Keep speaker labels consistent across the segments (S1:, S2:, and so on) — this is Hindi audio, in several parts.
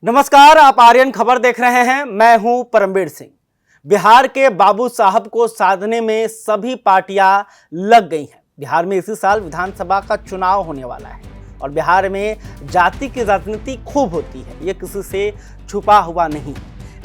S1: नमस्कार, आप आर्यन खबर देख रहे हैं। मैं हूं परमवीर सिंह। बिहार के बाबू साहब को साधने में सभी पार्टियां लग गई हैं। बिहार में इसी साल विधानसभा का चुनाव होने वाला है और बिहार में जाति की राजनीति खूब होती है, ये किसी से छुपा हुआ नहीं।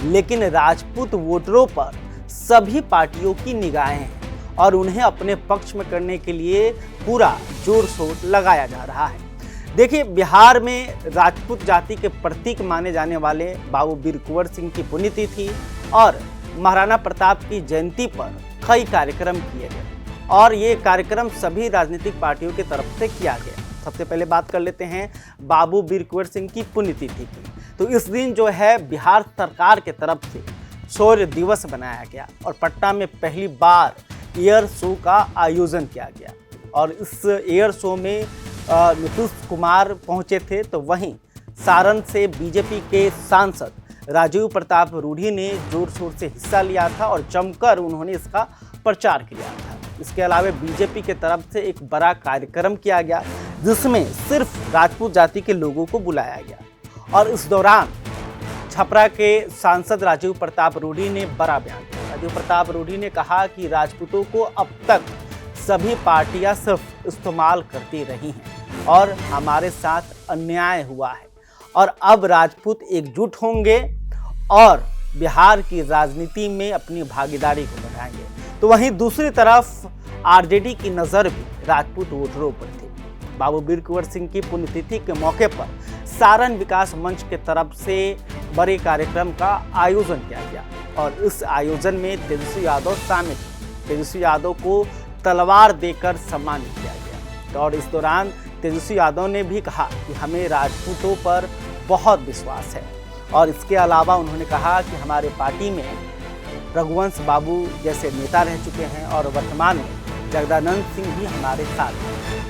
S1: लेकिन राजपूत वोटरों पर सभी पार्टियों की निगाहें हैं और उन्हें अपने पक्ष में करने के लिए पूरा जोर शोर लगाया जा रहा है। देखिए, बिहार में राजपूत जाति के प्रतीक माने जाने वाले बाबू वीर कुंवर सिंह की पुण्यतिथि और महाराणा प्रताप की जयंती पर कई कार्यक्रम किए गए और ये कार्यक्रम सभी राजनीतिक पार्टियों की तरफ से किया गया। सबसे पहले बात कर लेते हैं बाबू वीर कुंवर सिंह की पुण्यतिथि की। तो इस दिन जो है बिहार सरकार के तरफ से शौर्य दिवस बनाया गया और पटना में पहली बार एयर शो का आयोजन किया गया और इस एयर शो में नीतीश कुमार पहुंचे थे। तो वहीं सारण से बीजेपी के सांसद राजीव प्रताप रूढ़ी ने जोर शोर से हिस्सा लिया था और जमकर उन्होंने इसका प्रचार किया था। इसके अलावा बीजेपी के तरफ से एक बड़ा कार्यक्रम किया गया जिसमें सिर्फ राजपूत जाति के लोगों को बुलाया गया और इस दौरान छपरा के सांसद राजीव प्रताप रूढ़ी ने बड़ा बयान दिया। राजीव प्रताप रूढ़ी ने कहा कि राजपूतों को अब तक सभी पार्टियां सिर्फ इस्तेमाल करती रही हैं और हमारे साथ अन्याय हुआ है और अब राजपूत एकजुट होंगे और बिहार की राजनीति में अपनी भागीदारी को बढ़ाएंगे। तो वहीं दूसरी तरफ आरजेडी की नज़र भी राजपूत वोटरों पर थी। बाबू वीर कुंवर सिंह की पुण्यतिथि के मौके पर सारण विकास मंच के तरफ से बड़े कार्यक्रम का आयोजन किया गया और इस आयोजन में तेजस्वी यादव शामिल थे। तेजस्वी यादव को तलवार देकर सम्मानित किया गया और इस दौरान तेजस्वी यादव ने भी कहा कि हमें राजपूतों पर बहुत विश्वास है और इसके अलावा उन्होंने कहा कि हमारे पार्टी में रघुवंश बाबू जैसे नेता रह चुके हैं और वर्तमान में जगदानंद सिंह भी हमारे साथ हैं।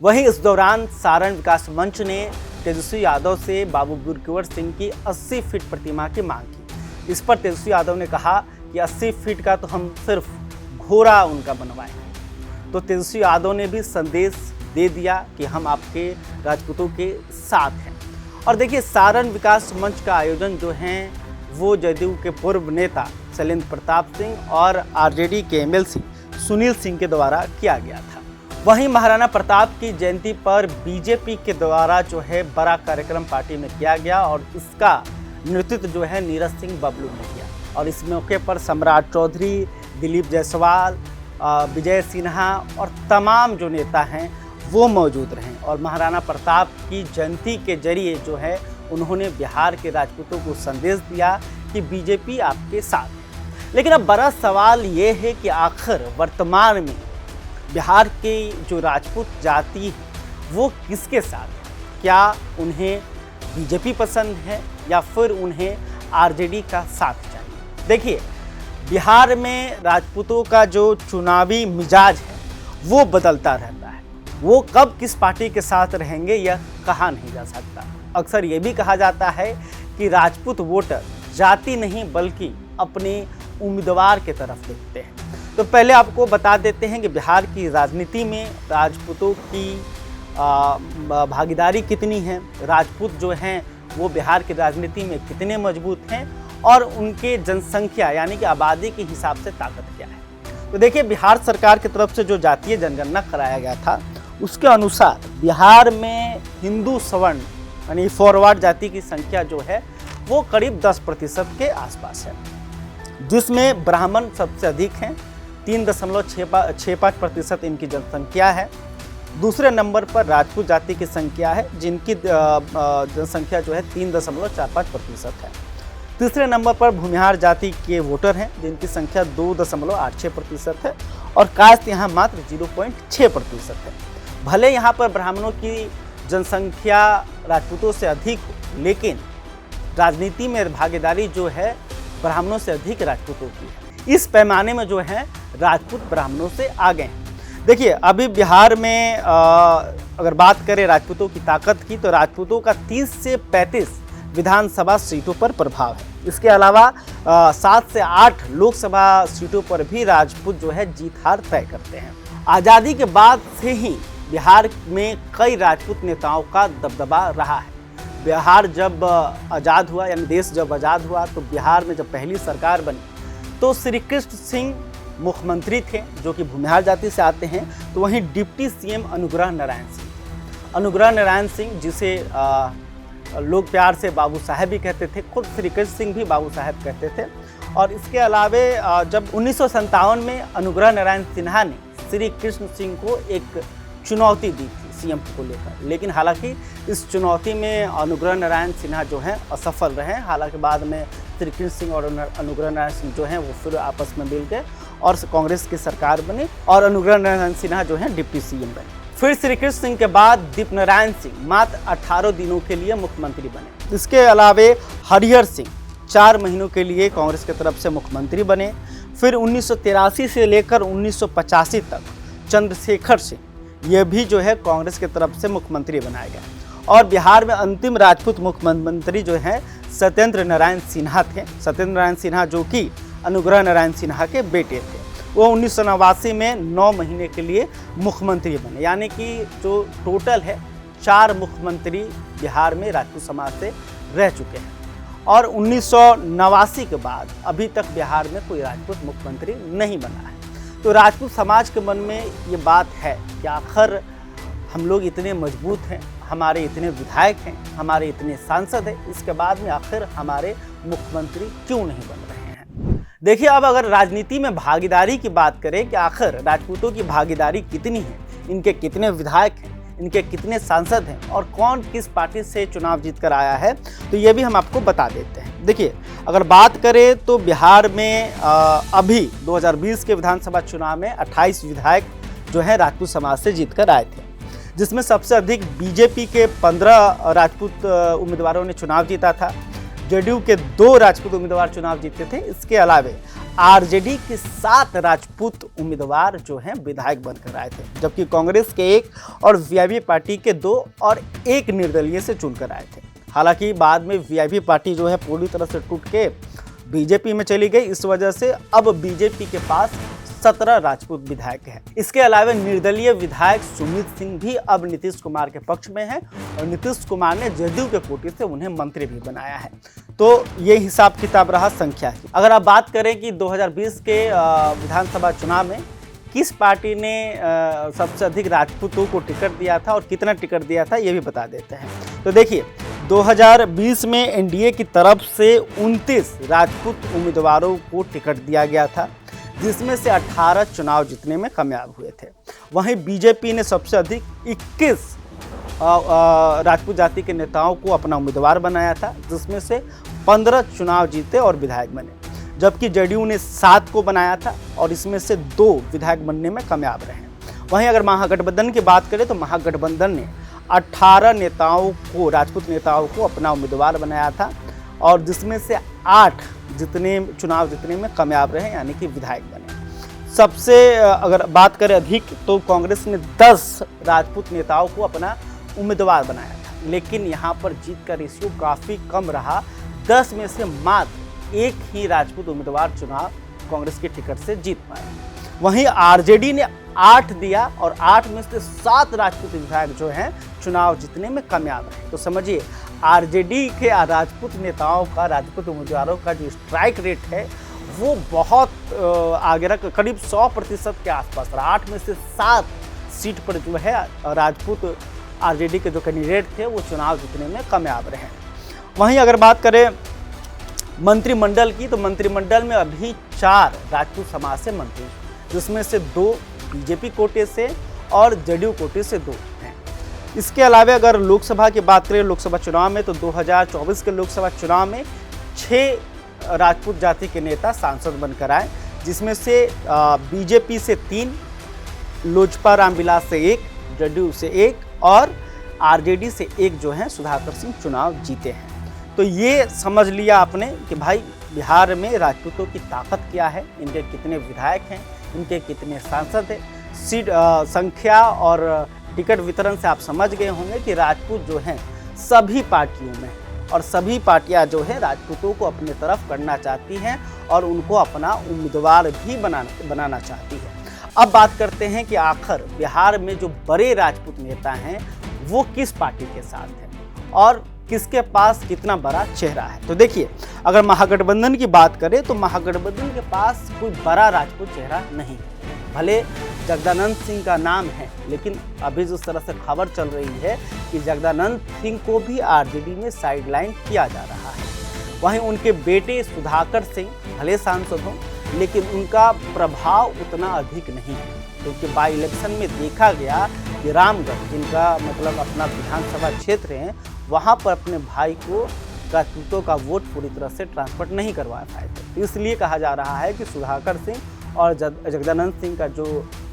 S1: वहीं इस दौरान सारण विकास मंच ने तेजस्वी यादव से बाबू वीर कुंवर सिंह की 80 फीट प्रतिमा की मांग की। इस पर तेजस्वी यादव ने कहा कि 80 फीट का तो हम सिर्फ घोड़ा उनका बनवाएंगे। तो तेजस्वी यादव ने भी संदेश दे दिया कि हम आपके राजपूतों के साथ हैं। और देखिए, सारण विकास मंच का आयोजन जो है वो जदयू के पूर्व नेता शैलेंद्र प्रताप सिंह और आरजेडी के एमएलसी सुनील सिंह के द्वारा किया गया था। वहीं महाराणा प्रताप की जयंती पर बीजेपी के द्वारा जो है बड़ा कार्यक्रम पार्टी में किया गया और इसका नेतृत्व जो है नीरज सिंह बबलू ने किया और इस मौके पर सम्राट चौधरी, दिलीप जायसवाल, विजय सिन्हा और तमाम जो नेता हैं वो मौजूद रहे और महाराणा प्रताप की जयंती के जरिए जो है उन्होंने बिहार के राजपूतों को संदेश दिया कि बीजेपी आपके साथ है। लेकिन अब बड़ा सवाल ये है कि आखिर वर्तमान में बिहार की जो राजपूत जाति है वो किसके साथ है? क्या उन्हें बीजेपी पसंद है या फिर उन्हें आरजेडी का साथ चाहिए? देखिए, बिहार में राजपूतों का जो चुनावी मिजाज है वो बदलता रहता है। वो कब किस पार्टी के साथ रहेंगे यह कहा नहीं जा सकता। अक्सर ये भी कहा जाता है कि राजपूत वोटर जाति नहीं बल्कि अपने उम्मीदवार के तरफ देखते हैं। तो पहले आपको बता देते हैं कि बिहार की राजनीति में राजपूतों की भागीदारी कितनी है, राजपूत जो हैं वो बिहार की राजनीति में कितने मजबूत हैं और उनके जनसंख्या यानी कि आबादी के हिसाब से ताकत क्या है। तो देखिए, बिहार सरकार की तरफ से जो जातीय जनगणना कराया गया था उसके अनुसार बिहार में हिंदू सवर्ण यानी फॉरवर्ड जाति की संख्या जो है वो करीब 10% के आसपास है, जिसमें ब्राह्मण सबसे अधिक हैं, 3.65% इनकी जनसंख्या है। दूसरे नंबर पर राजपूत जाति की संख्या है जिनकी जनसंख्या जो है 3.45% है। तीसरे नंबर पर भूमिहार जाति के वोटर हैं जिनकी संख्या 2.86% है और कास्ट यहाँ मात्र 0.6% है। भले यहाँ पर ब्राह्मणों की जनसंख्या राजपूतों से अधिक हो, लेकिन राजनीति में भागीदारी जो है ब्राह्मणों से अधिक राजपूतों की है। इस पैमाने में जो है राजपूत ब्राह्मणों से आगे हैं। देखिए, अभी बिहार में अगर बात करें राजपूतों की ताकत की तो राजपूतों का 30 से 35 विधानसभा सीटों पर प्रभाव है। इसके अलावा 7 से 8 लोकसभा सीटों पर भी राजपूत जो है जीत हार तय करते हैं। आज़ादी के बाद से ही बिहार में कई राजपूत नेताओं का दबदबा रहा है। बिहार जब आज़ाद हुआ, यानी देश जब आज़ाद हुआ, तो बिहार में जब पहली सरकार बनी तो श्री कृष्ण सिंह मुख्यमंत्री थे, जो कि भूमिहार जाति से आते हैं। तो वहीं डिप्टी सीएम अनुग्रह नारायण सिंह, अनुग्रह नारायण सिंह जिसे लोग प्यार से बाबू साहब भी कहते थे, खुद श्री कृष्ण सिंह भी बाबू साहब कहते थे। और इसके अलावे जब 1957 में अनुग्रह नारायण सिन्हा ने श्री कृष्ण सिंह को एक चुनौती दी थी सीएम को लेकर, लेकिन हालांकि इस चुनौती में अनुग्रह नारायण सिन्हा जो हैं असफल रहे। हालांकि बाद में श्री कृष्ण सिंह और अनुग्रह नारायण सिंह जो हैं वो फिर आपस में मिल गए और कांग्रेस की सरकार बनी और अनुग्रह नारायण सिन्हा जो हैं डिप्टी सीएम बने। फिर श्री कृष्ण सिंह के बाद दीपनारायण सिंह मात्र 18 दिनों के लिए मुख्यमंत्री बने। इसके अलावे हरिहर सिंह 4 महीनों के लिए कांग्रेस की तरफ से मुख्यमंत्री बने। फिर 1983 से लेकर 1985 तक चंद्रशेखर सिंह, ये भी जो है कांग्रेस की तरफ से मुख्यमंत्री बनाए गए। और बिहार में अंतिम राजपूत मुख्यमंत्री जो हैं सत्येंद्र नारायण सिन्हा थे। सत्येंद्र नारायण सिन्हा जो कि अनुग्रह नारायण सिन्हा के बेटे थे, वो 1989 में 9 महीने के लिए मुख्यमंत्री बने। यानी कि जो टोटल है 4 मुख्यमंत्री बिहार में राजपूत समाज से रह चुके हैं। और 1989 के बाद अभी तक बिहार में कोई राजपूत मुख्यमंत्री नहीं बना है। तो राजपूत समाज के मन में ये बात है कि आखिर हम लोग इतने मजबूत हैं, हमारे इतने विधायक हैं, हमारे इतने सांसद हैं, इसके बाद में आखिर हमारे मुख्यमंत्री क्यों नहीं बन रहे हैं। देखिए, अब अगर राजनीति में भागीदारी की बात करें कि आखिर राजपूतों की भागीदारी कितनी है, इनके कितने विधायक हैं, इनके कितने सांसद हैं और कौन किस पार्टी से चुनाव जीतकर आया है, तो ये भी हम आपको बता देते हैं। देखिए, अगर बात करें तो बिहार में अभी 2020 के विधानसभा चुनाव में 28 विधायक जो है राजपूत समाज से जीतकर आए थे, जिसमें सबसे अधिक बीजेपी के 15 राजपूत उम्मीदवारों ने चुनाव जीता था। जेडीयू के 2 राजपूत उम्मीदवार चुनाव जीते थे। इसके अलावे आरजेडी के 7 राजपूत उम्मीदवार जो हैं विधायक बनकर आए थे, जबकि कांग्रेस के 1 और वीआईपी पार्टी के 2 और 1 निर्दलीय से चुनकर आए थे। हालांकि बाद में वीआईपी पार्टी जो है पूरी तरह से टूट के बीजेपी में चली गई। इस वजह से अब बीजेपी के पास 17 राजपूत विधायक हैं। इसके अलावा निर्दलीय विधायक सुमित सिंह भी अब नीतीश कुमार के पक्ष में हैं और नीतीश कुमार ने जदयू के कोटे से उन्हें मंत्री भी बनाया है। तो ये हिसाब किताब रहा संख्या की। अगर आप बात करें कि 2020 के विधानसभा चुनाव में किस पार्टी ने सबसे अधिक राजपूतों को टिकट दिया था और कितना टिकट दिया था, ये भी बता देते हैं। तो देखिए, 2020 में एनडीए की तरफ से 29 राजपूत उम्मीदवारों को टिकट दिया गया था, जिसमें से 18 चुनाव जीतने में कामयाब हुए थे। वहीं बीजेपी ने सबसे अधिक 21 राजपूत जाति के नेताओं को अपना उम्मीदवार बनाया था, जिसमें से 15 चुनाव जीते और विधायक बने, जबकि जेडीयू ने 7 को बनाया था और इसमें से 2 विधायक बनने में कामयाब रहे। वहीं अगर महागठबंधन की बात करें तो महागठबंधन ने 18 नेताओं को, राजपूत नेताओं को अपना उम्मीदवार बनाया था और जिसमें से 8 चुनाव जीतने में कामयाब रहे, यानी कि विधायक बने। सबसे अगर बात करें अधिक तो कांग्रेस ने 10 राजपूत नेताओं को अपना उम्मीदवार बनाया था, लेकिन यहाँ पर जीत का रेशियो काफ़ी कम रहा। 10 में से मात्र 1 ही राजपूत उम्मीदवार चुनाव कांग्रेस के टिकट से जीत पाए। वहीं आरजेडी ने 8 दिया और 8 में से 7 राजपूत विधायक जो हैं चुनाव जीतने में कामयाब रहे। तो समझिए, आरजेडी के राजपूत नेताओं का, राजपूत उम्मीदवारों का जो स्ट्राइक रेट है वो बहुत आगे रख करीब 100% के आसपास रहा। 8 में से 7 सीट पर जो है राजपूत आरजेडी के जो कैंडिडेट थे वो चुनाव जीतने में कामयाब रहे। वहीं अगर बात करें मंत्रिमंडल की, तो मंत्रिमंडल में अभी 4 राजपूत समाज से मंत्री, जिसमें से 2 बीजेपी कोटे से और जेडीयू कोटे से 2 हैं। इसके अलावा अगर लोकसभा की बात करें, लोकसभा चुनाव में, तो 2024 के लोकसभा चुनाव में 6 राजपूत जाति के नेता सांसद बनकर आए, जिसमें से बीजेपी से 3, लोजपा रामविलास से 1, जेडीयू से 1 और आरजेडी से 1 जो है सुधाकर सिंह चुनाव जीते हैं। तो ये समझ लिया आपने कि भाई बिहार में राजपूतों की ताकत क्या है, इनके कितने विधायक हैं, इनके कितने सांसद हैं। सीट संख्या और टिकट वितरण से आप समझ गए होंगे कि राजपूत जो हैं सभी पार्टियों में, और सभी पार्टियां जो है राजपूतों को अपने तरफ करना चाहती हैं और उनको अपना उम्मीदवार भी बनाना चाहती है। अब बात करते हैं कि आखिर बिहार में जो बड़े राजपूत नेता हैं वो किस पार्टी के साथ हैं और किसके पास कितना बड़ा चेहरा है। तो देखिए, अगर महागठबंधन की बात करें तो महागठबंधन के पास कोई बड़ा राजपूत चेहरा नहीं है। भले जगदानंद सिंह का नाम है, लेकिन अभी जिस तरह से खबर चल रही है कि जगदानंद सिंह को भी आरजेडी में साइडलाइन किया जा रहा है। वहीं उनके बेटे सुधाकर सिंह भले सांसद हों, लेकिन उनका प्रभाव उतना अधिक नहीं है, क्योंकि बाई इलेक्शन में देखा गया कि रामगढ़, जिनका मतलब अपना विधानसभा क्षेत्र है, वहां पर अपने भाई को राजपूतों का वोट पूरी तरह से ट्रांसफर नहीं करवा पाए थे। इसलिए कहा जा रहा है कि सुधाकर सिंह और जगदानंद सिंह का जो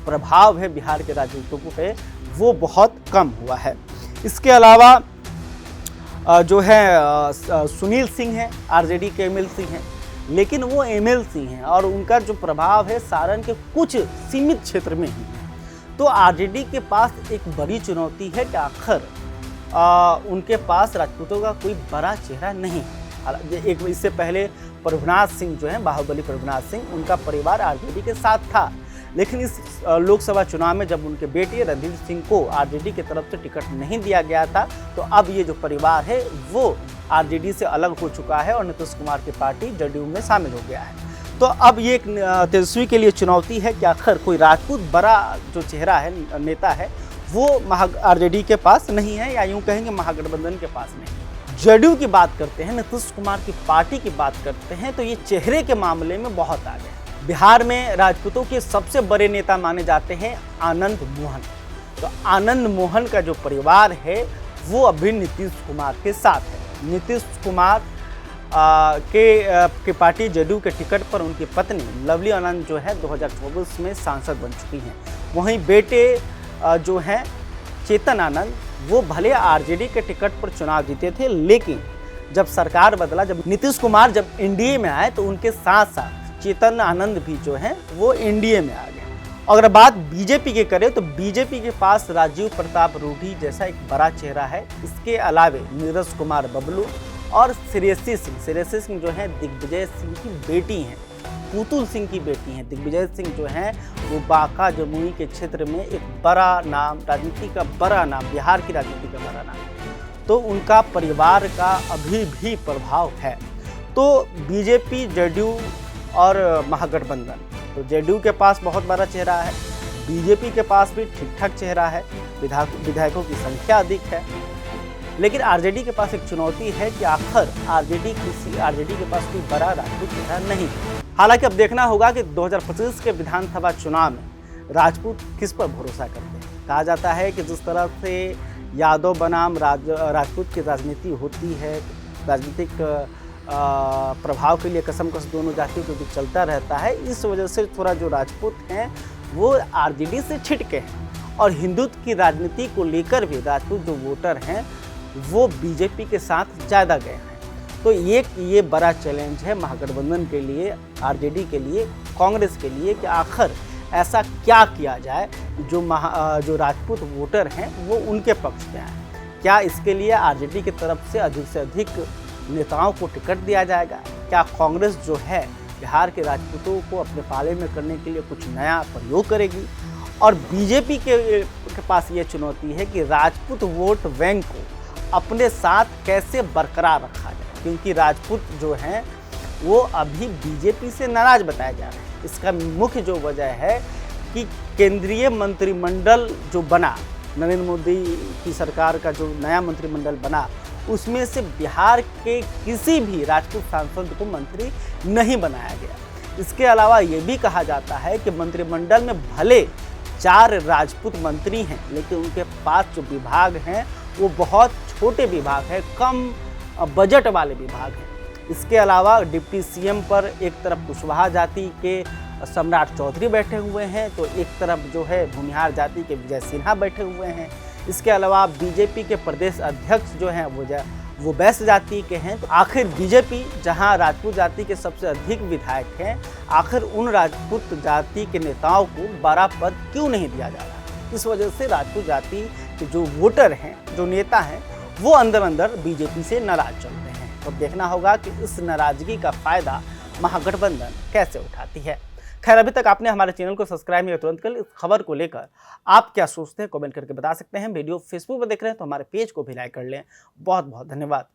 S1: प्रभाव है बिहार के राजनीतिकों पे, वो बहुत कम हुआ है। इसके अलावा जो है सुनील सिंह है, आरजेडी के एमएलसी हैं, लेकिन वो एमएलसी हैं और उनका जो प्रभाव है सारण के कुछ सीमित क्षेत्र में ही है। तो आरजेडी के पास एक बड़ी चुनौती है कि आखिर उनके पास राजपूतों का कोई बड़ा चेहरा नहीं है। एक इससे पहले प्रभुनाथ सिंह जो है, बाहुबली प्रभुनाथ सिंह, उनका परिवार आरजेडी के साथ था, लेकिन इस लोकसभा चुनाव में जब उनके बेटे रणधीर सिंह को आरजेडी की तरफ से टिकट नहीं दिया गया था, तो अब ये जो परिवार है वो आरजेडी से अलग हो चुका है और नीतीश कुमार की पार्टी जदयू में शामिल हो गया है। तो अब ये एक तेजस्वी के लिए चुनौती है कि आखिर कोई राजपूत बड़ा जो चेहरा है, नेता है, वो आरजेडी के पास नहीं है, या यूँ कहेंगे महागठबंधन के पास नहीं है। जदयू की बात करते हैं, नीतीश कुमार की पार्टी की बात करते हैं, तो ये चेहरे के मामले में बहुत आगे है। बिहार में राजपूतों के सबसे बड़े नेता माने जाते हैं आनंद मोहन। तो आनंद मोहन का जो परिवार है वो अभी नीतीश कुमार के साथ है। नीतीश कुमार के पार्टी जदयू के टिकट पर उनकी पत्नी लवली आनंद जो है 2024 में सांसद बन चुकी हैं। वहीं बेटे जो हैं चेतन आनंद, वो भले आरजेडी के टिकट पर चुनाव जीते थे, लेकिन जब सरकार बदला, जब नीतीश कुमार जब एनडीए में आए, तो उनके साथ साथ चेतन आनंद भी जो हैं वो एनडीए में आ गए। अगर बात बीजेपी की करें तो बीजेपी के पास राजीव प्रताप रूडी जैसा एक बड़ा चेहरा है। इसके अलावे नीरज कुमार बबलू और श्रेयसी सिंह जो है दिग्विजय सिंह की बेटी हैं, पुतुल सिंह की बेटी हैं। दिग्विजय सिंह जो हैं वो बांका जमुई के क्षेत्र में एक बड़ा नाम, राजनीति का बड़ा नाम, बिहार की राजनीति का बड़ा नाम, तो उनका परिवार का अभी भी प्रभाव है। तो बीजेपी, जदयू और महागठबंधन, तो जदयू के पास बहुत बड़ा चेहरा है, बीजेपी के पास भी ठीक ठाक चेहरा है, विधायकों की संख्या अधिक है, लेकिन आरजेडी के पास एक चुनौती है कि आखिर आरजेडी के पास कोई बड़ा राजपूत चेहरा नहीं है। हालांकि अब देखना होगा कि 2025 के विधानसभा चुनाव में राजपूत किस पर भरोसा करते हैं। कहा जाता है कि जिस तरह से यादव बनाम राजपूत की राजनीति होती है, राजनीतिक प्रभाव के लिए कसमकस दोनों जातियों के बीच चलता रहता है, इस वजह से थोड़ा जो राजपूत हैं वो आरजेडी से छिटके हैं और हिंदुत्व की राजनीति को लेकर भी राजपूत जो वोटर हैं वो बीजेपी के साथ ज़्यादा गए हैं। तो ये बड़ा चैलेंज है महागठबंधन के लिए, आरजेडी के लिए, कांग्रेस के लिए कि आखिर ऐसा क्या किया जाए जो राजपूत वोटर हैं वो उनके पक्ष में आए। क्या इसके लिए आरजेडी की तरफ से अधिक नेताओं को टिकट दिया जाएगा? क्या कांग्रेस जो है बिहार के राजपूतों को अपने पाले में करने के लिए कुछ नया प्रयोग करेगी? और बीजेपी के पास ये चुनौती है कि राजपूत वोट बैंक को अपने साथ कैसे बरकरार रखा जाए, क्योंकि राजपूत जो हैं वो अभी बीजेपी से नाराज बताए जा रहे हैं। इसका मुख्य जो वजह है कि केंद्रीय मंत्रिमंडल जो बना, नरेंद्र मोदी की सरकार का जो नया मंत्रिमंडल बना, उसमें से बिहार के किसी भी राजपूत सांसद को मंत्री नहीं बनाया गया। इसके अलावा ये भी कहा जाता है कि मंत्रिमंडल में भले 4 राजपूत मंत्री हैं, लेकिन उनके पास जो विभाग हैं वो बहुत छोटे विभाग हैं, कम बजट वाले विभाग हैं। इसके अलावा डिप्टी सीएम पर एक तरफ कुशवाहा जाति के सम्राट चौधरी बैठे हुए हैं, तो एक तरफ जो है भूमिहार जाति के विजय सिन्हा बैठे हुए हैं। इसके अलावा बीजेपी के प्रदेश अध्यक्ष जो हैं वो बैस जाति के हैं। तो आखिर बीजेपी जहां राजपूत जाति के सबसे अधिक विधायक हैं, आखिर उन राजपूत जाति के नेताओं को बड़ा पद क्यों नहीं दिया जा रहा? इस वजह से राजपूत जाति के जो वोटर हैं, जो नेता हैं, वो अंदर बीजेपी से नाराज चल रहे हैं। तो देखना होगा कि इस नाराजगी का फायदा महागठबंधन कैसे उठाती है। खैर, अभी तक आपने हमारे चैनल को सब्सक्राइब नहीं किया, तुरंत कर इस खबर को लेकर आप क्या सोचते हैं कमेंट करके बता सकते हैं। वीडियो फेसबुक पर देख रहे हैं तो हमारे पेज को भी लाइक कर लें। बहुत बहुत धन्यवाद।